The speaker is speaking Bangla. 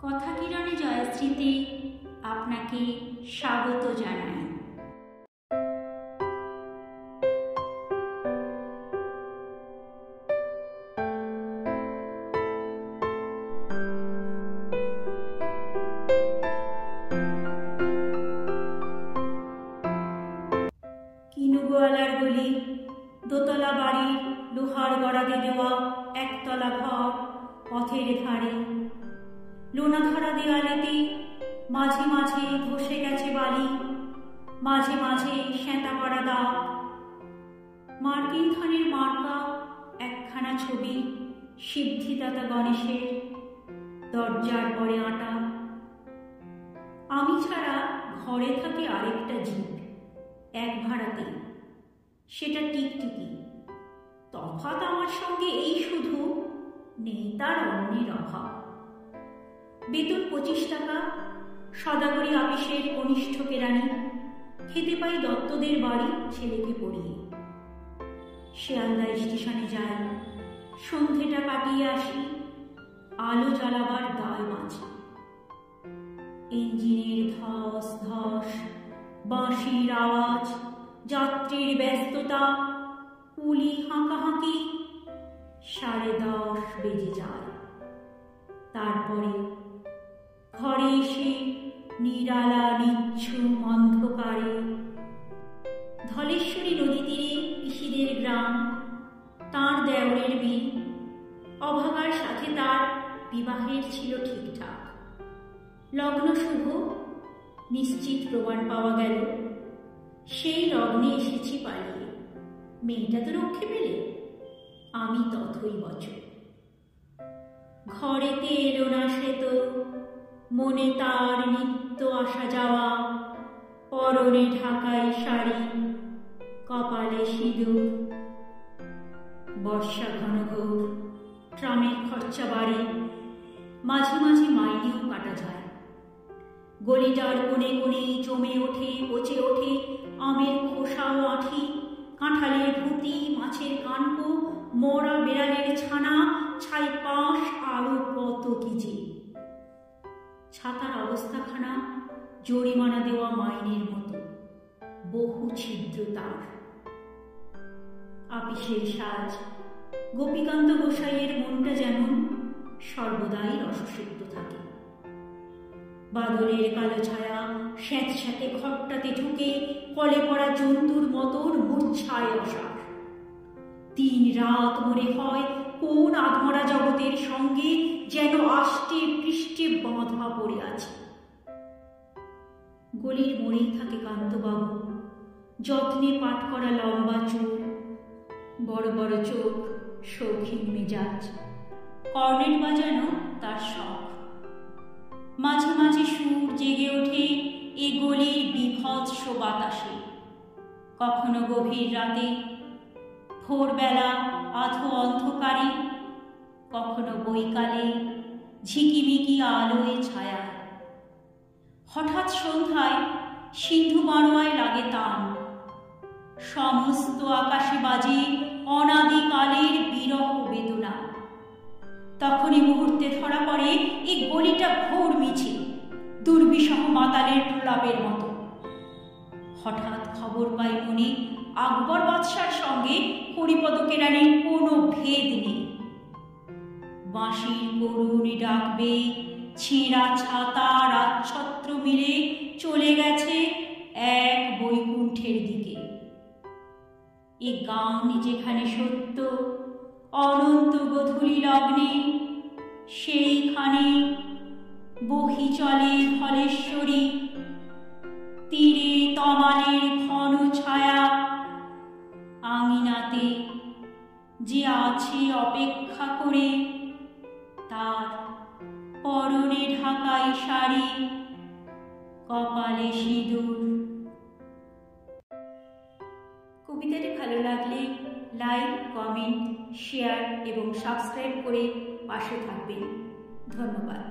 কথা কিরণে জয়শ্রীতে আপনাকে স্বাগত জানাই। কিনুগোয়ালার গলি, দোতলা বাড়ির লোহার গড়াতে দেওয়া একতলা ঘর পথের ধারে, লোনাধরা দেয়ালেতে মাঝে মাঝে ধসে গেছে বালি, মাঝে মাঝে সেঁতা পড়া দাগ। মার্কিন খানের মার্কা একখানা ছবি সিদ্ধিদাতা গণেশের দরজার পরে আঁটা। আমি ছাড়া ঘরে থাকে আরেকটা জীব, এক ভাড়াতে, সেটা টিকটিকি। তফাৎ আমার সঙ্গে এই শুধু, নেই তার অন্যের অভাব। বেতন 25 টাকা, সদাগরি আপিসের কনিষ্ঠ কেরানি, খেতে পাই দত্তদের বাড়ি ছেলেকে পড়িয়ে। শিয়ালদা স্টেশনে যাই, সন্ধেটা কাটিয়ে আসি, আলো জ্বালাবার দায় মাঝে। ইঞ্জিনের ধস ধস, বাঁশির আওয়াজ, যাত্রীর ব্যস্ততা, কুলি হাঁকাহাঁকি। 10:30 বেজে যায়। তারপরে ঘরে এসে নিরালা নিঝুম অন্ধকারে, ধলেশ্বরী নদী তীরে পিসিদের গ্রাম, তাঁর দেওরের মেয়ে, অভাগার সাথে তার বিবাহের ছিল ঠিকঠাক। লগ্ন শুভ, নিশ্চিত প্রমাণ পাওয়া গেল। সেই লগ্নে এসেছি পালিয়ে। মেয়েটা তো রক্ষে পেলে, আমি তথই বচন। ঘরেতে এলো না সে তো, মনে তার নিত্য আসা যাওয়া, পরনে ঢাকাই শাড়ি, কপালে সিঁদুর। বর্ষা ঘন ঘোর, ট্রামের খরচা বাড়ে, মাঝে মাঝে মাইনেও কাটা যায়। গলিটার কোণে কোণে জমে ওঠে, পচে ওঠে আমের খোসা ও আঁঠি, কাঁঠালের ভুতি, মাছের কানকো, মরা বেড়ালের ছানা, ছাই পাশ, আরো কত কি যে। ছাতার অবস্থাখানা জরিমানা দেওয়া মাইনের মতো, বহু ছিদ্র তার। আপিসের সাজ, গোপীকান্ত গোসাইয়ের মনটা যেমন সর্বদাই রসসিক্ত থাকে। বাদলের কালো ছায়া স্যাঁতস্যাঁতে ঘরটাতে ঢুকে কলে পড়া জন্তুর মতন মূর্ছায় অসার। 3 রাত মনে হয় কোন আধমরা জগতের সঙ্গে যেন আষ্টে পৃষ্ঠে বাঁধা পড়ে আছে। গলির মোড়েই থাকে কান্তবাবু, যত্নে পাট করা লম্বা চুল, বড় বড় চোখ, শৌখিন মেজাজ। কর্নেট বাজানো তার শখ। মাঝে মাঝে সুর জেগে ওঠে এ গলির বিভৎস বাতাসে, কখনো গভীর রাতে, ভোরবেলা আধো অন্ধকারে, কখনো বৈকালে ঝিকিমিকি আলোয় ছায়া। হঠাৎ সন্ধ্যায় সিন্ধু মারোয়ায় লাগে তান, সমস্ত আকাশে বাজে অনাদিকালের বিরহ বেদনা। তখনই মুহূর্তে ধরা পড়ে এই গলিটা ঘোর মিছিল, দুর্বিষহ মাতালের প্রলাপের মতো। হঠাৎ খবর পাই মনে, আকবর বাদশার সঙ্গে হরিপদ কেরানির কোনো ভেদ নেই। বাঁশির করুণ ডাকবে, ছেঁড়া ছাতা রাজছত্র মিলে চলে গেছে এক বৈকুণ্ঠের দিকে। এ গান যেখানে সত্য, অনন্ত গধূলি লগ্নে, সেইখানে বহি চলে ধলেশ্বরী। তীরে তমালের ঘন ছায়া, আঙিনাতে যে আছে অপেক্ষা করে, তার পরনে ঢাকাই শাড়ি, কপালে সিঁদুর। কবিতাটি ভালো লাগলে লাইক, কমেন্ট, শেয়ার এবং সাবস্ক্রাইব করে পাশে থাকবেন। ধন্যবাদ।